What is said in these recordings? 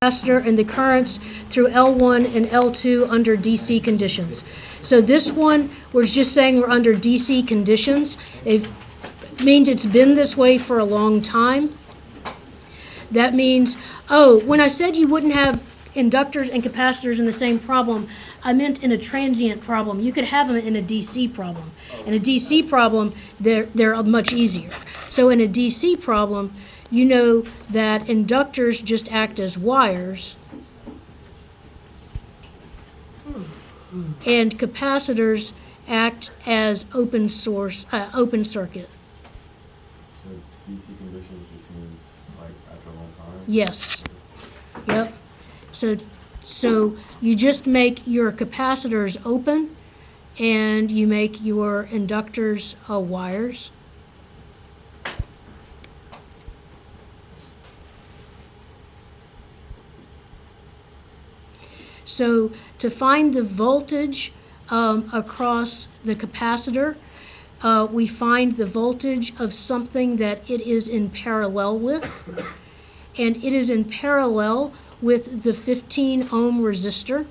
capacitor and the currents through L1 and L2 under DC conditions. So this one, we're just saying we're under DC conditions. It means it's been this way for a long time. That means, when I said you wouldn't have inductors and capacitors in the same problem, I meant in a transient problem. You could have them in a DC problem. In a DC problem, they're much easier. So in a DC problem, you know that inductors just act as wires, and capacitors act as open circuit. So DC conditions just means like after a long time? Yes. Yep. So you just make your capacitors open, and you make your inductors wires. So to find the voltage across the capacitor, we find the voltage of something that it is in parallel with, and it is in parallel with the 15 ohm resistor,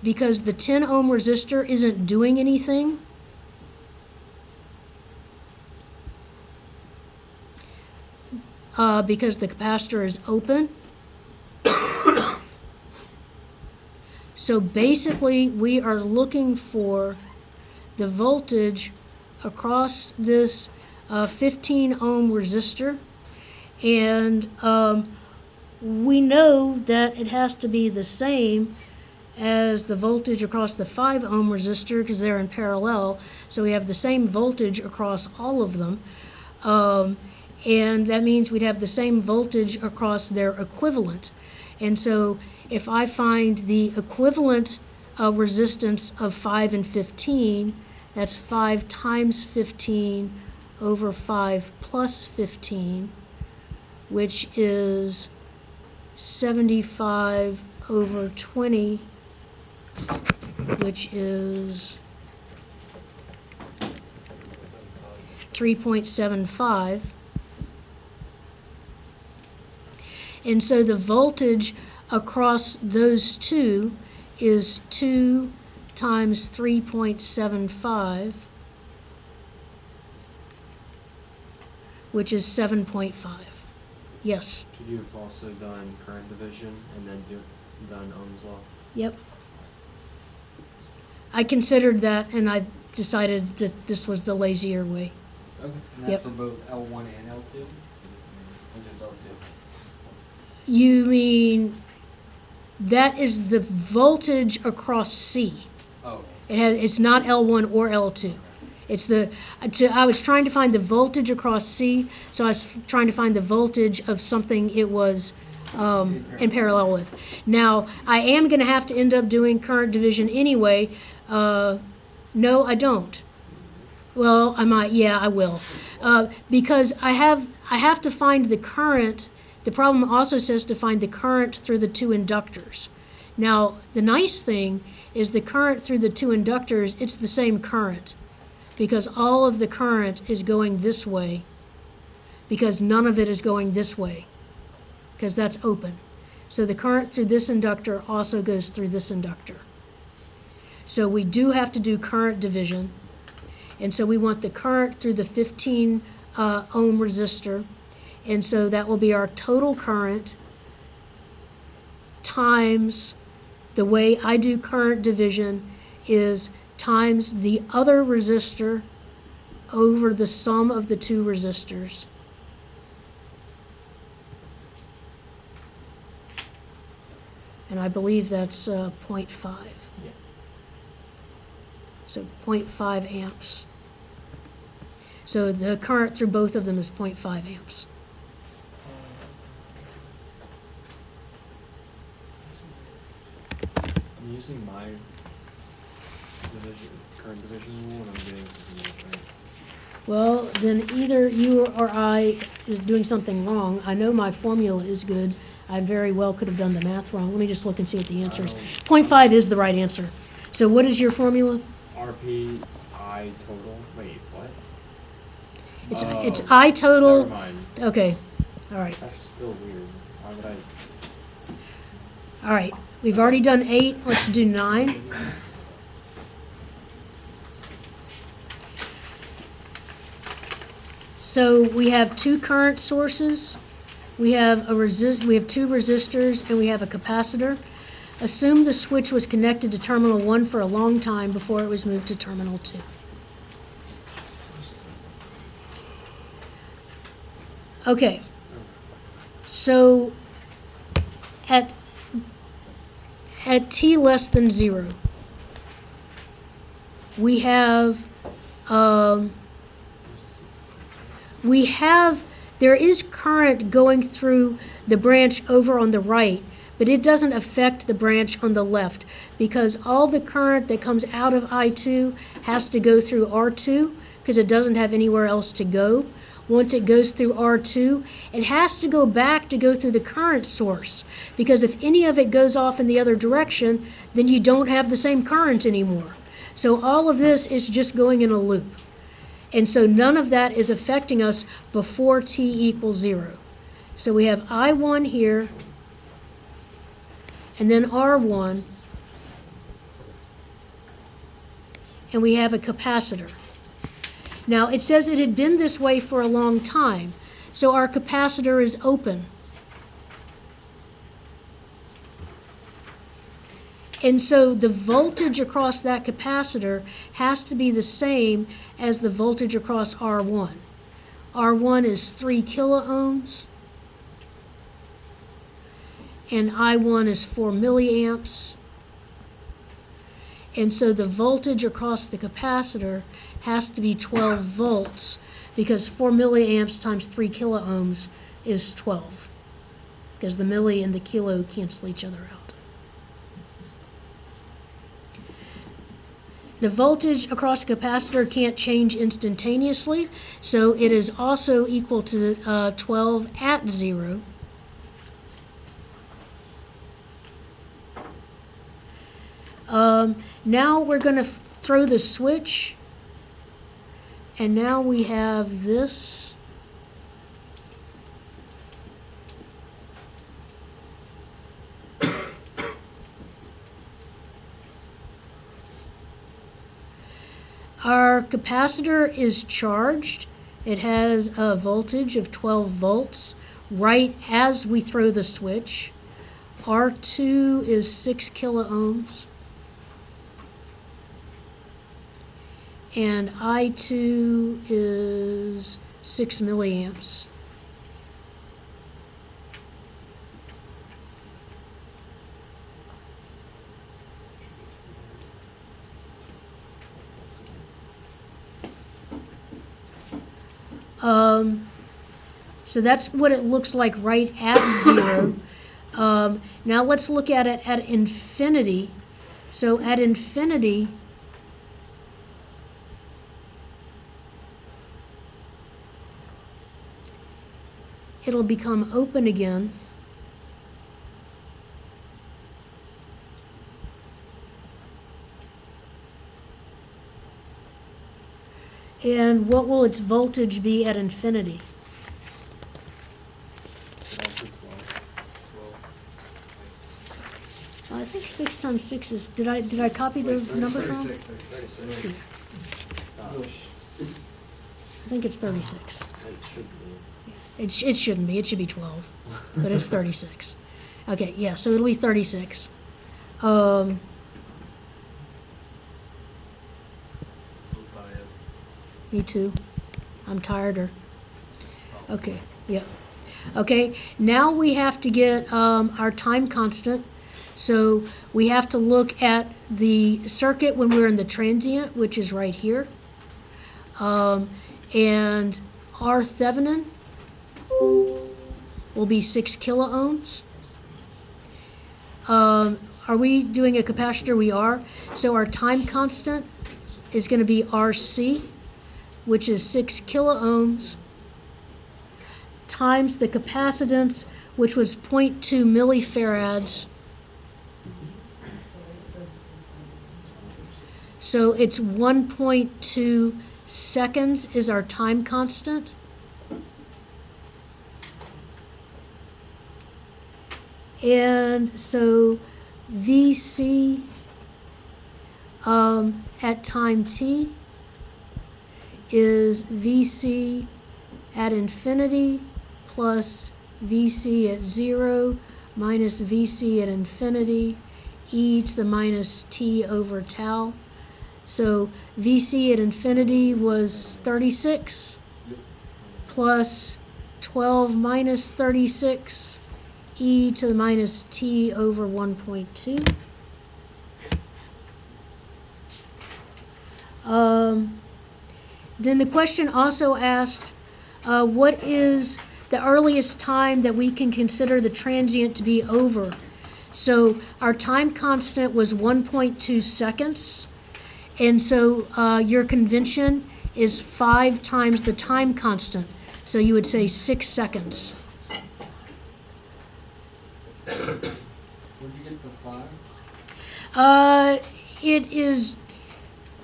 because the 10 ohm resistor isn't doing anything. Because the capacitor is open. So basically, we are looking for the voltage across this 15 ohm resistor, and we know that it has to be the same as the voltage across the 5 ohm resistor because they're in parallel. So we have the same voltage across all of them, and that means we'd have the same voltage across their equivalent. And so if I find the equivalent resistance of 5 and 15, that's 5 times 15 over 5 plus 15, which is 75 over 20, which is 3.75. And so the voltage across those two is 2 times 3.75, which is 7.5. Yes? Could you have also done current division and then done Ohm's law? Yep. I considered that, and I decided that this was the lazier way. Okay, and that's Yep. for both L1 and L2? Or just L2? You mean that is the voltage across C. Oh, It's not L1 or L2. I was trying to find the voltage across C, so I was trying to find the voltage of something it was in parallel with. Now, I am going to have to end up doing current division anyway. No, I don't. Well, I might. Yeah, I will. Because I have to find the current. The problem also says to find the current through the two inductors. Now, the nice thing is the current through the two inductors, it's the same current, because all of the current is going this way, because none of it is going this way, because that's open. So the current through this inductor also goes through this inductor. So we do have to do current division, and so we want the current through the 15 ohm resistor, and so that will be our total current times, the way I do current division is times the other resistor over the sum of the two resistors. And I believe that's 0.5. Yeah. So 0.5 amps. So the current through both of them is 0.5 amps. I'm using my current division rule, and I'm doing something different. Well, then either you or I is doing something wrong. I know my formula is good. I very well could have done the math wrong. Let me just look and see what the answer is. 0.5 is the right answer. So what is your formula? RP I total. Wait, what? It's I total. Never mind. Okay. All right. That's still weird. Why would I? All right, we've already done 8, let's do 9. So we have 2 current sources, we have we have 2 resistors, and we have a capacitor. Assume the switch was connected to terminal 1 for a long time before it was moved to terminal 2. Okay, so at t less than 0, we have there is current going through the branch over on the right, but it doesn't affect the branch on the left because all the current that comes out of I2 has to go through R2 because it doesn't have anywhere else to go. Once it goes through R2, it has to go back to go through the current source because if any of it goes off in the other direction, then you don't have the same current anymore. So all of this is just going in a loop. And so none of that is affecting us before t equals 0. So we have I1 here, and then R1, and we have a capacitor. Now it says it had been this way for a long time, so our capacitor is open. And so the voltage across that capacitor has to be the same as the voltage across R1. R1 is 3 kiloohms, and I1 is 4 milliamps. And so the voltage across the capacitor has to be 12 volts because 4 milliamps times 3 kiloohms is 12 because the milli and the kilo cancel each other out. The voltage across the capacitor can't change instantaneously, so it is also equal to 12 at 0. Now we're going to throw the switch, and now we have this. Our capacitor is charged. It has a voltage of 12 volts right as we throw the switch. R2 is 6 kiloohms. And I2 is 6 milliamps. So that's what it looks like right at 0. Now let's look at it at infinity. So at infinity, it'll become open again. And what will its voltage be at infinity? I think 6 times 6 is, did I copy the numbers wrong? 36. I think it's 36. It should be. It shouldn't be, it should be 12, but it's 36. Okay, yeah, so it'll be 36. I'm tired. Me too. I'm tireder. Okay, yeah. Okay, now we have to get our time constant. So we have to look at the circuit when we're in the transient, which is right here. And R Thevenin will be 6 kiloohms. Are we doing a capacitor? We are. So our time constant is going to be RC, which is 6 kiloohms, times the capacitance, which was 0.2 millifarads. So it's 1.2 seconds is our time constant. And so VC at time t is VC at infinity plus VC at 0 minus VC at infinity e to the minus t over tau. So VC at infinity was 36 plus 12 minus 36 e to the minus t over 1.2. Then the question also asked, what is the earliest time that we can consider the transient to be over? So our time constant was 1.2 seconds. And so your convention is 5 times the time constant. So you would say 6 seconds. Where'd you get the 5? It is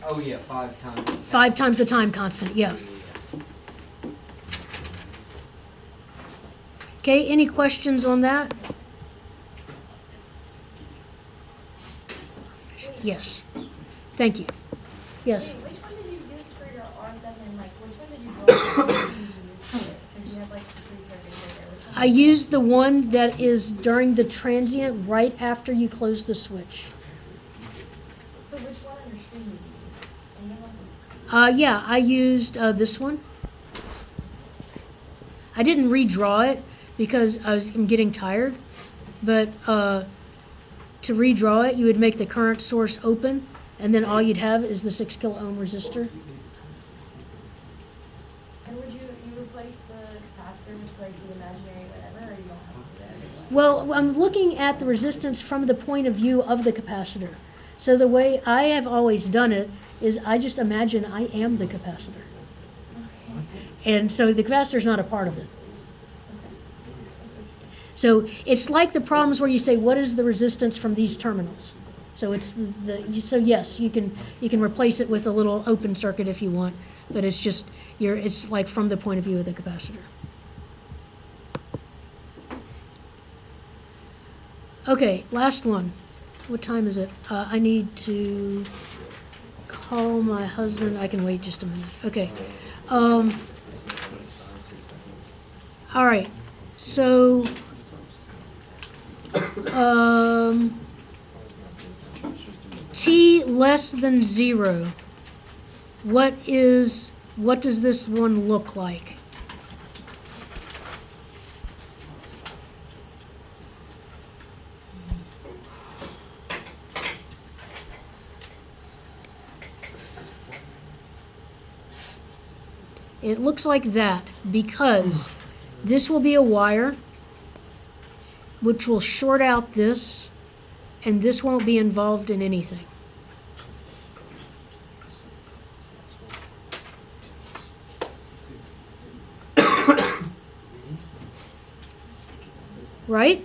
Oh yeah, 5 times. 5 times the time constant, yeah. Okay, any questions on that? Yes. Thank you. Yes. Wait, which one did you use for your arm then, and like, which one did you draw? Which one did you use for it? Because you have like 3 circuits right there. Which one I did you used the one that is during the transient right after you close the switch. So which one on your screen did you use? Any of them? Yeah, I used this one. I didn't redraw it because I'm getting tired, but to redraw it, you would make the current source open, and then all you'd have is the 6 kilo ohm resistor. And would you replace the capacitor with like the imaginary whatever, or you don't have to do that anymore? Well, I'm looking at the resistance from the point of view of the capacitor. So the way I have always done it is I just imagine I am the capacitor. And so the capacitor is not a part of it. So it's like the problems where you say, what is the resistance from these terminals? So it's so yes, you can replace it with a little open circuit if you want, but it's just it's like from the point of view of the capacitor. Okay, last one. What time is it? I need to call my husband. I can wait just a minute. Okay. All right. So t less than 0. What does this one look like? It looks like that because this will be a wire which will short out this, and this won't be involved in anything. Right?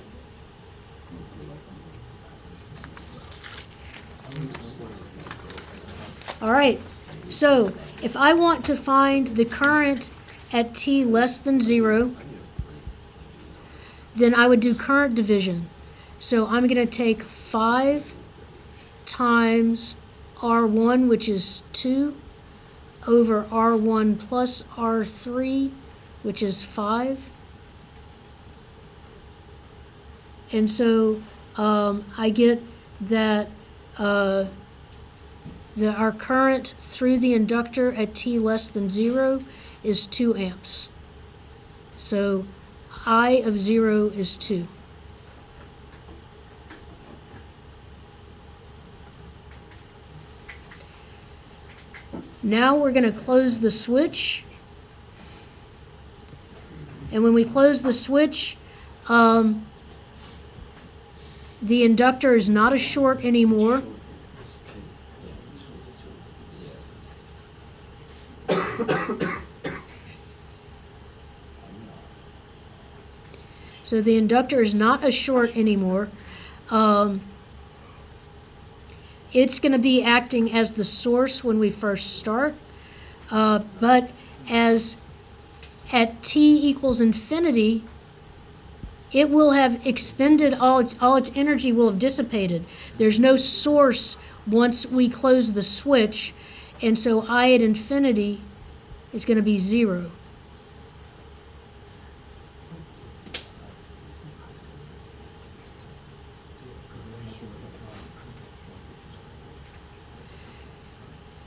All right. So if I want to find the current at t less than 0, then I would do current division. So I'm going to take 5 times R1, which is 2, over R1 plus R3, which is 5. And so I get that our current through the inductor at t less than 0 is 2 amps. So I of 0 is 2. Now we're going to close the switch. And when we close the switch, the inductor is not a short anymore. So the inductor is not a short anymore. It's going to be acting as the source when we first start, but as at t equals infinity, it will have expended all its energy will have dissipated. There's no source once we close the switch, and so I at infinity is going to be 0.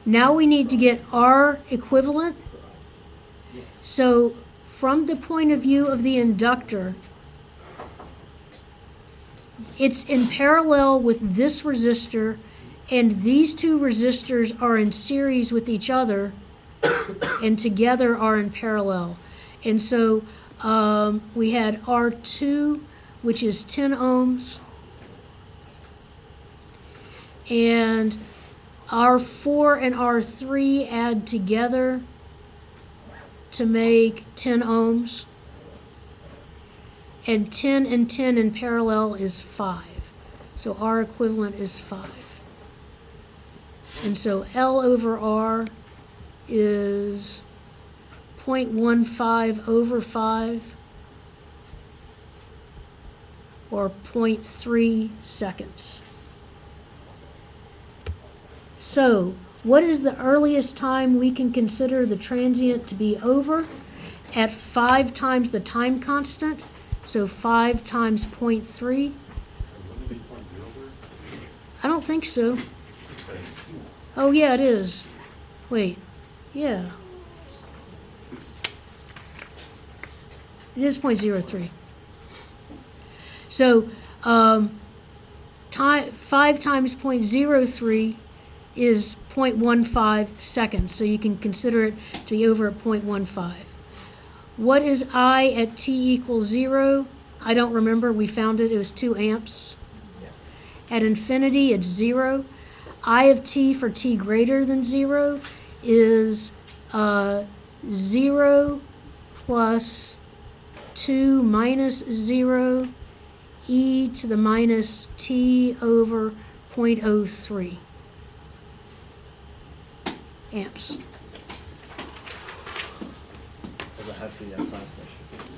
Now we need to get R equivalent. So from the point of view of the inductor, it's in parallel with this resistor, and these two resistors are in series with each other and together are in parallel. And so we had R2, which is 10 ohms, and R4 and R3 add together to make 10 ohms, and 10 and 10 in parallel is 5. So R equivalent is 5. And so L over R is 0.15 over 5, or 0.3 seconds. So, what is the earliest time we can consider the transient to be over? At 5 times the time constant, so 5 times 0.3. I don't think so. Oh yeah, it is. Wait, yeah. It is 0.03. So, 5 times 0.03 is 0.15 seconds, so you can consider it to be over at 0.15. What is I at t equals 0? I don't remember. We found it. It was 2 amps. At infinity, it's 0. I of t for t greater than 0 is 0 plus 2 minus 0 e to the minus t over 0.03 amps. There's a hefty SI session.